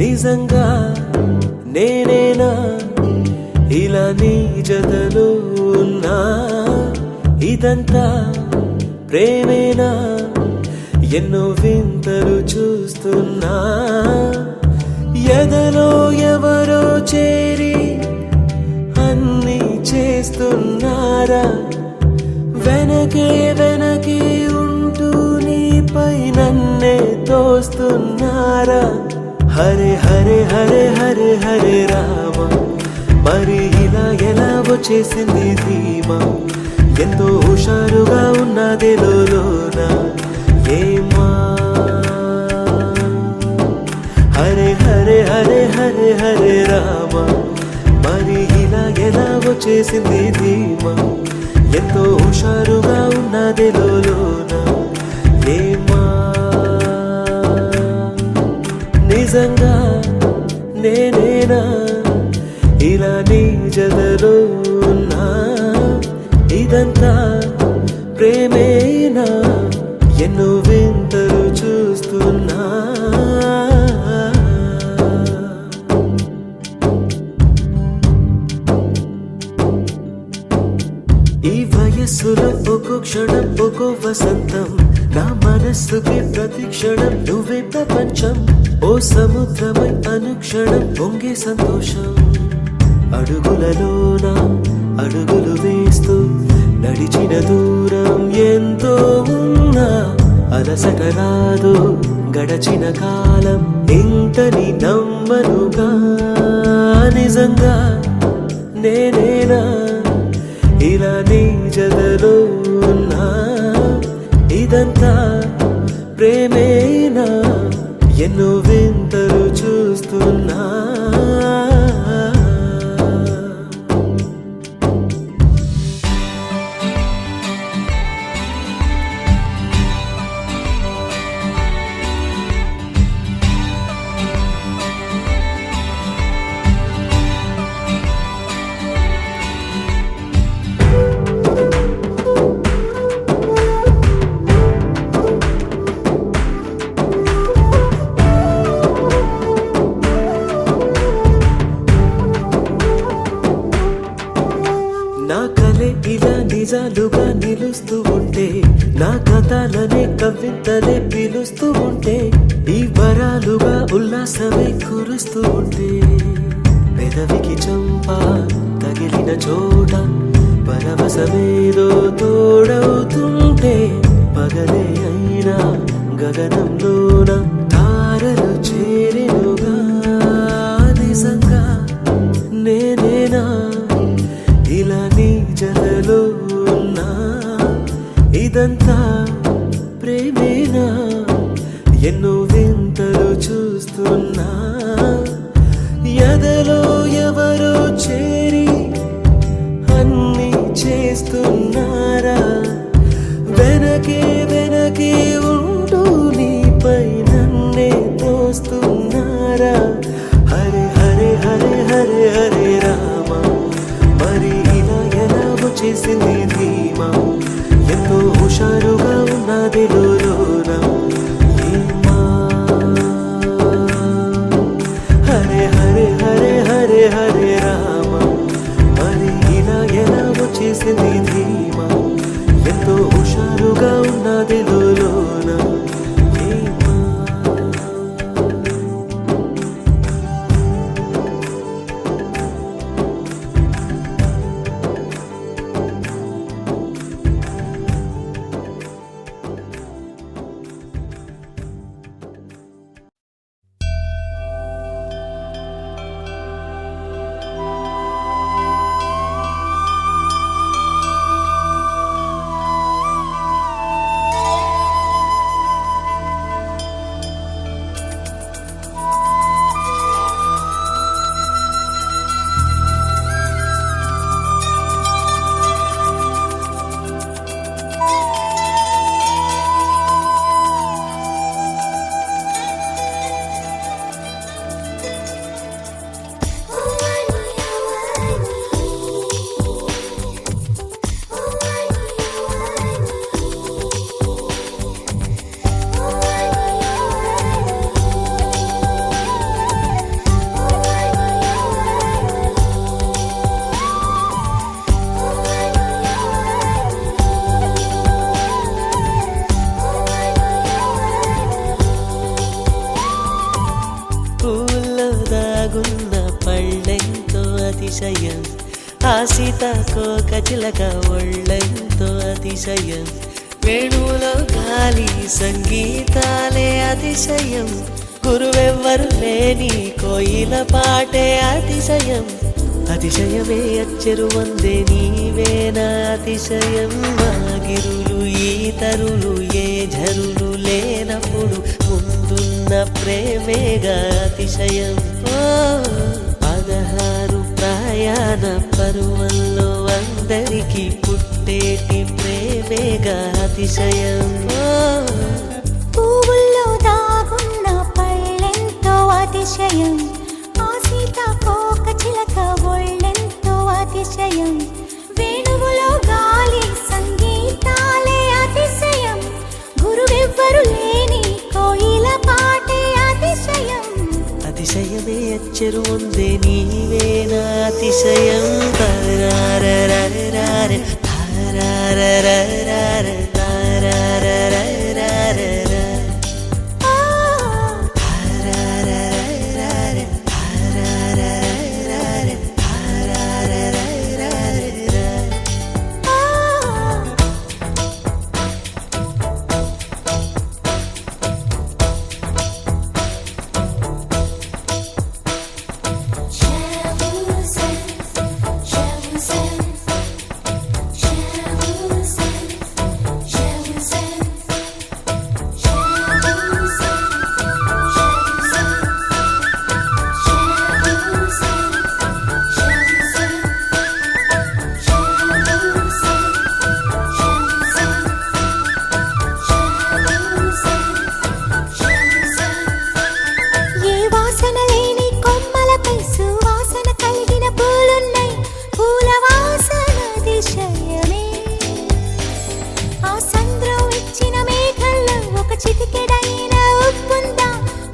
నిజంగా నేనేనా ఇలా నీ జతలో ఉన్నా? ఇదంతా ప్రేమేనా? ఎన్నో వింతలు చూస్తున్నా. ఎదలో ఎవరో చేరి అన్నీ చేస్తున్నారా? వెనకే వెనకే ఉంటూ నీపై నన్నే తోస్తున్నారా? హరే హరే హరే హరే హరే రామ, మరి ఇలా ఎలా వచ్చేసింది ధీమా? ఎంతో హుషారుగా ఉన్నది లోన ఏమా? హరే హరే హరే హరే హరే రామ, మరి ఇలా ఎలా వచ్చేసింది ధీమా? ఎంతో హుషారుగా ఉన్నది లోన ఏమా? నిజంగా నేనేనా ఇలా నీ జతలో ఉన్నా? ఇదంతా ప్రేమేనా? ఎన్నో వింతలు చూస్తున్నా. ఈ వయస్సులో ఒక్కో క్షణం ఒక్కో వసంతం, నా మనస్సుకి ప్రతి క్షణం నువ్వే ప్రపంచం. ఓ సముద్రమై అనుక్షణం పొంగే సంతోషం. అడుగులలోన అడుగులు వేస్తూ నడిచిన దూరం ఎంతో ఉన్నా, అలసట రాదు గడచిన కాలం ఇంతని నమ్మనుగా. నిజంగా నేనేనా ఇలా నీ జతలో ఉన్నా? ఇదంతా ప్రేమేనా? ఎన్నో వింతలు చూస్తున్నా. నా కలే ఇలా నిజాలుగా నిలుస్తూ ఉంటే, నా కథలనే కవితలే పిలుస్తూ ఉంటే, ఈ వరాలుగా ఉల్లాసమే కురుస్తూ ఉంటే, పెదవికి చంప తగిలిన చోట పరవశమేదో తోడవుతుంటే, పగలే అయినా గగనంలోన తారలు చేరెనుగా. నిజంగా నేనేనా ఇలా నీ జతలో ఉన్నా? ఇదంతా ప్రేమేనా? ఎన్నో వింతలు చూస్తున్నా. ఎదలో ఎవరో చేరి అన్నీ చేస్తున్నారా? వెనకే వెనకే ఉంటూ నీపై నన్నే తోస్తున్నారా? హరే హరే హరే హరే హరే రామ, మరి ఇలా ఎలా వచ్చేసింది ధీమా? ఎంతో హుషారుగా ఉన్నది లోన ఏమా? హరే హరే హరే హరే హరే రామ, మరి ఇలా ఎలా వచ్చేసింది ధీమా? ఎంతో హుషారుగా ఉన్నది లోన దాగున్న పళ్ళెంతో అతిశయం, ఆ సీతాకోక చిలక ఒళ్ళెంతో అతిశయం, వేణువులో గాలి సంగీతాలే అతిశయం, గురువెవ్వరు లేని కోయిల పాటే అతిశయం, అతిశయమే అచ్చెరు వందే నీవేనా అతిశయం, మాగిరులు ఈతరులు ఏ ఝరులు లేనప్పుడు ముందున్న ప్రేమేగా అతిశయం. 16 ప్రయాణ పరువల్లో అందరికీ పుట్టేటి ప్రేమేగా అతిశయం. పువ్వుల్లో దాగున్న పళ్ళెంతో అతిశయం, ఆ సీతాకోక చిలక ఒళ్ళెంతో అతిశయం, వేణువులో గాలి సంగీతాలే అతిశయం, గురువెవ్వరు లేని కోయిల పాటే అతిశయం, అతిశయమే అచ్చెరు వందే నీవేనా అతిశయం. తారారరారరార, తారారరారరార, తారారరారరార, తారారరారరార, తారారరారరార, తారారరారరార. ఏ వాసన లేని కొమ్మలపై సువాసన కలిగిన పూలున్నాయి, పూల వాసన అతిశయమే, ఆ సంద్రం ఇచ్చిన మేఘంలో ఒక చిటికెడైన ఉప్పుందా,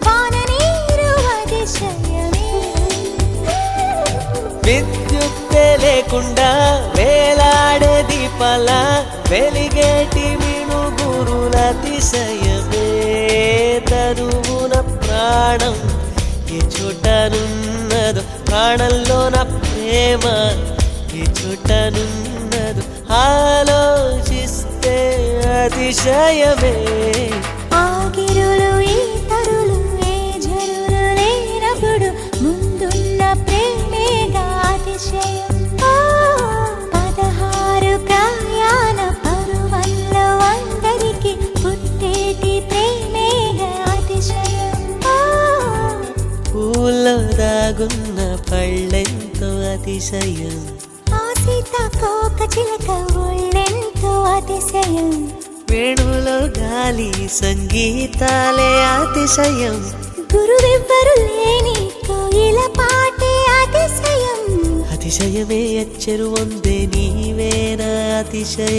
వాన నీరు అతిశయమే. విద్యుత్తే లేకుండా వేలాడే దీపాల వెలిగేటి మినుగురుల అతిశయమే, తరువున ప్రాణం ఏ చోటనున్నదో, ప్రాణంలోన ప్రేమ ఏ చోటనున్నదో ఆలోచిస్తే అతిశయమే. ఆగిరులు ఈతరులు ఏ ఝరులు లేనప్పుడు ముందున్న ప్రేమేగా అతిశయం. 16 ప్రయాణ పరువల్లో అందరికీ పుట్టేటి ప్రేమేగా అతిశయం. పూల్లో దాగున్న పళ్ళెంతో అతిశయం, ఆ సీతాకోక చిలక ఒళ్ళెంతో అతిశయం, వేణువులో గాలి సంగీతాలే అతిశయం, గురువెవ్వరు లేని కోయిల పాటే అతిశయం, అతిశయమే అచ్చెరు వందే నీవేనా అతిశయం.